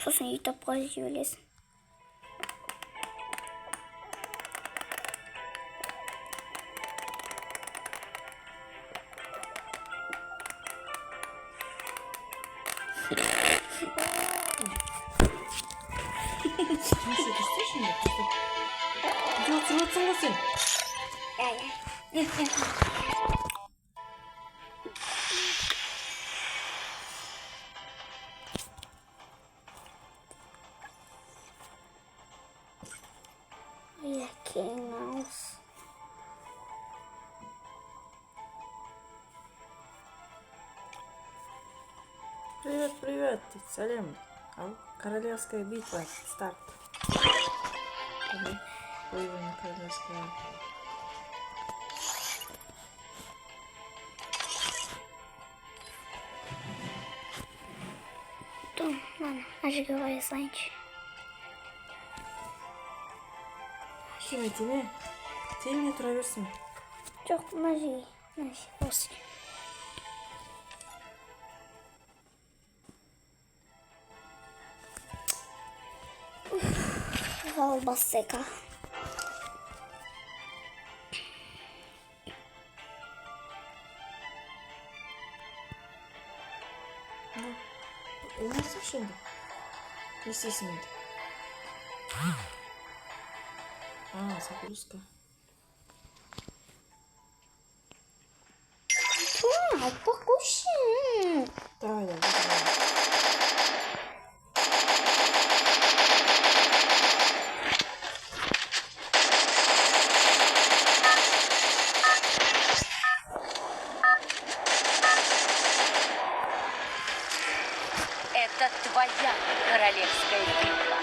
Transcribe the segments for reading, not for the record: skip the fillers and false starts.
Сосын үй тапқа жібересің. Nasıl düştü şimdi? Oturmasın sen. Gel. Mouse. Привет, привет, Салем. Королевская битва, старт. Появление королевская. Ладно, ожиговая санч. Кime тиме? Тиме тұра берсін. Жоқ, нажи, осы. Колбасека. Ойнарсың şimdi. Не істейсің енді? Загрузка. Покушай. Давай. Это твоя королевская битва.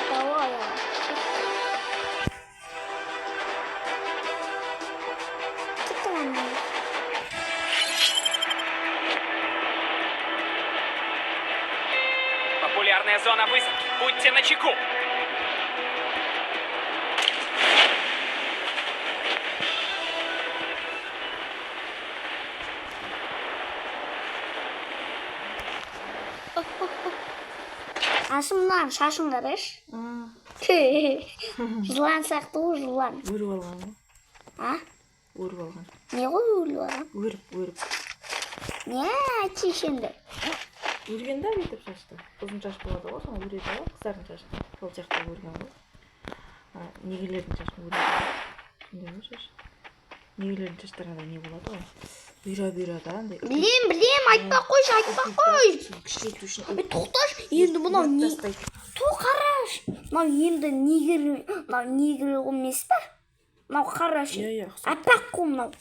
Давай. Популярная зона высадки. Будьте начеку. Ашымнан шашың қараш. Жылан сияқты ғой, жылан. Өріп алған ғой. А? Өріп алған. Не ғой өріп алған? Өріп. Не, айтшы Өрген да бүйтіп шашты. Ұзын шаш болады ғой, соны өреді ғой, қыздардың шашты. Сол жақта өрген ғой. Негелердің шашын өреді ғой. Сондай ғой шаш. Негелердің шаштарында не болады ғой? Бұйра да андай. Білем, айтпа қой. Кішірейту үшін. Тоқташ, енді мынау не? Қараш. Мынау енді негір емес па? Мынау қараш. Аппақ қой мынау.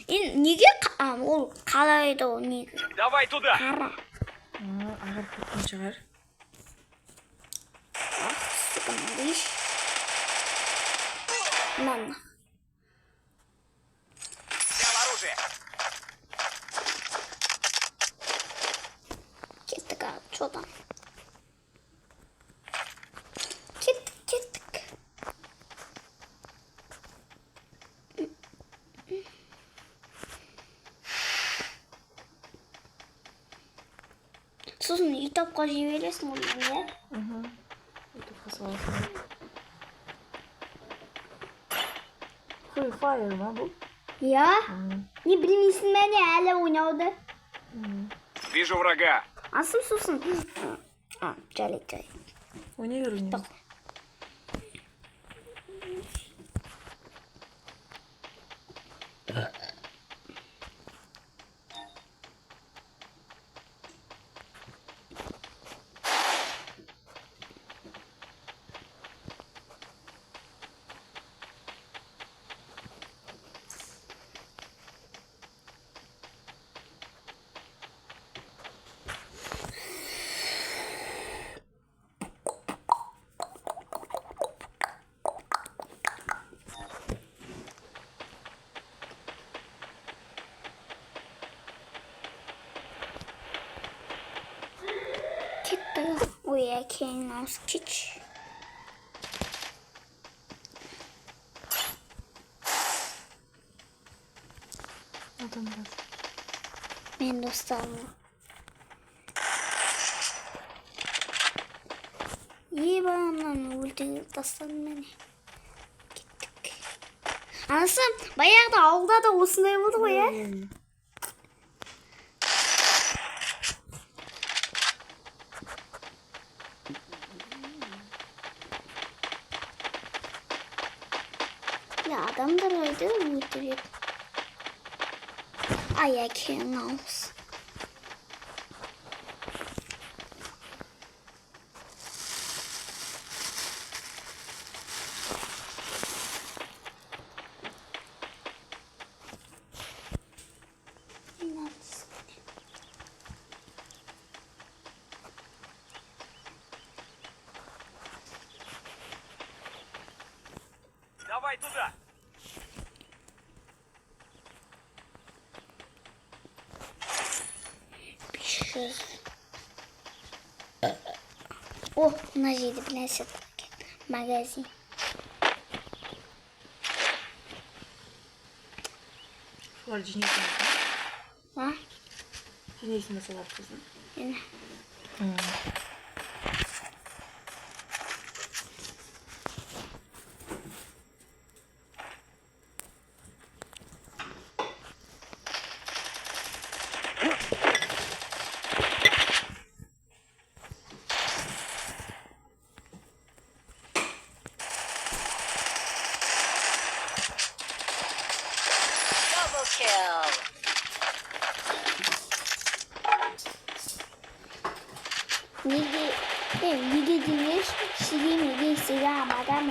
Енді неге ол қалайды ол негір? Давай туда. Қара. Ағарып кеткен шығар. Смотришь. Мама. Взял оружие. Кеттік, что там? Кеттік. Сосын үй тапқа жібересің ғой, не? Ютубқа саласың. Free Fire ма бұл? Я? Не білмейсің мәне әлі ойнауды. Вижу врага. Асым сосын. Жай. Ойнай бер. Ой, әкең ауыз кетші. Адамдар. Мен достарым. İyi bayanlar өлтіріп тастадым мені. Кеттік. Анасы, баяғыда ауылда да осындай болды ғой, иә? Ya adamlar öldü өлтіріп. Аяқын ауыз. Давай туда. О, мына жерде бір нәрсе бар екен. Магазин. Солар жинейсің бе? А? Жинейсің бе солар қызын? Мені. Double kill. Неге демеш, ширеме сега мадам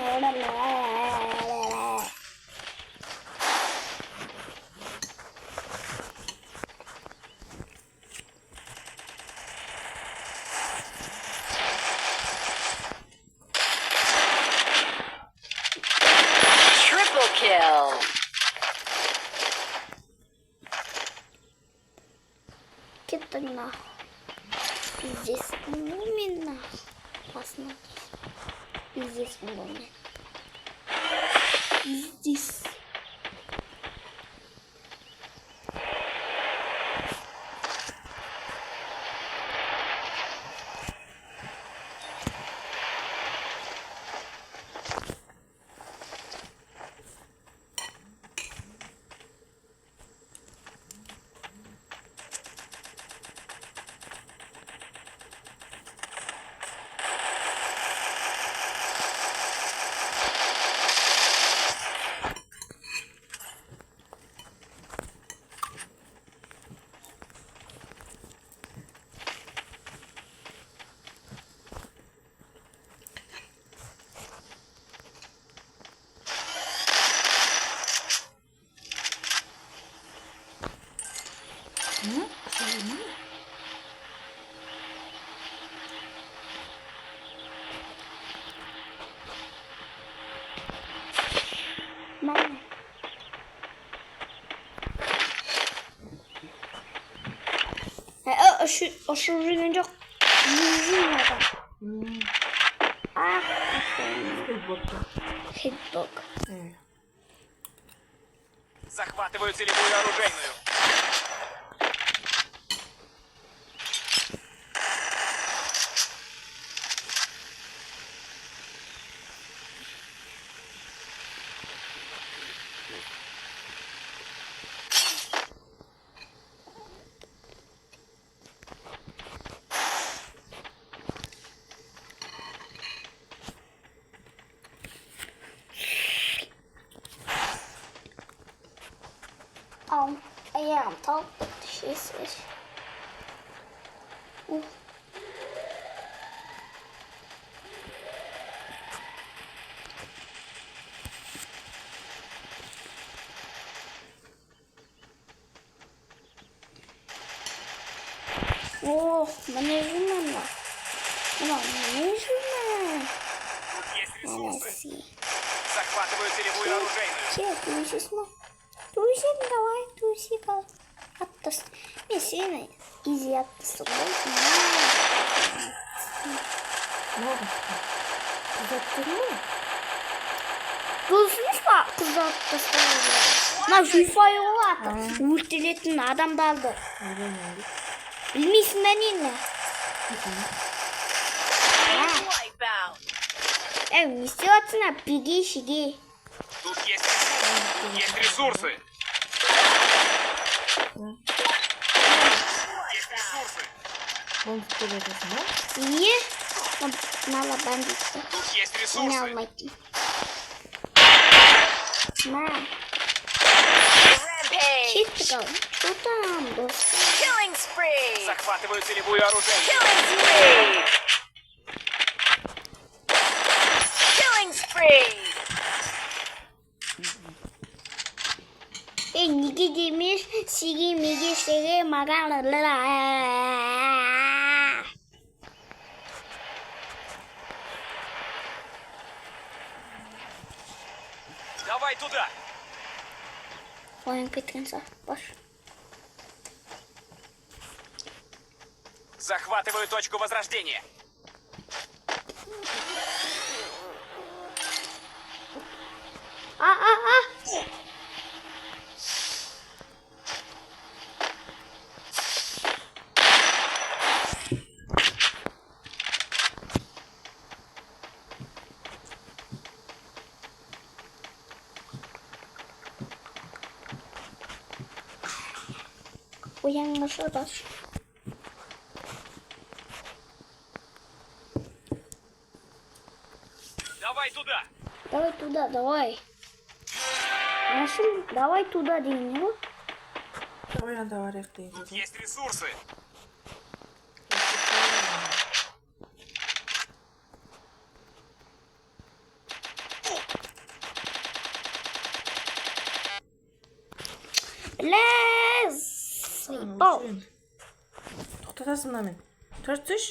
Triple kill. Кеттің нахуй. Пиздец. Ну мен нахуй. Посмотри. Пиздец был мен. Пиздец. Şu rüyünce yüzüm var. Ah, хит-бок. Захватываю целевую оружейную. Ayağım kalktı düşüyorsun. О, мене жена. Мене жена. Есть ресурсы. Россия. Захватываю целевую оружейную. Че, тусишь, ма? Тусик, давай, тусика. Attı. Ben seni izi yaptım. Ne oldu? Uzattın mı? Dozmuş mu kızarttı sonra? Lan FIFA'yı o attı. Ultiletin adam daldı. Öyle mi oldu? Bilmiyorsun ben yine. Life's Earthbound. Не істеп жатсыңдар, биге шиге. Тут есть ресурсы. Тут есть ресурсы. Есть ресурсы. Бомб келе жатасың ба? Не? Мала бандитті. Тут есть Мені ресурсы. алмайтын. Ма, Rampage. кеттік ау. Что там, достар? Killing spree. Захватываю целевую оружейную. Killing spree. Killing spree. Неге демеш, сиге, меге, сеге, маған. Давай туда. Ойын кеткен са, баш. Захватываю точку возрождения. Уянмашы баш. Давай туда. Давай туда, давай. Анашым, давай туда дейін, не? Давай анда барайық деген. Тут есть ресурсы. Ләз! Бау. Тоқтатасың мына мен. Тұрып түш.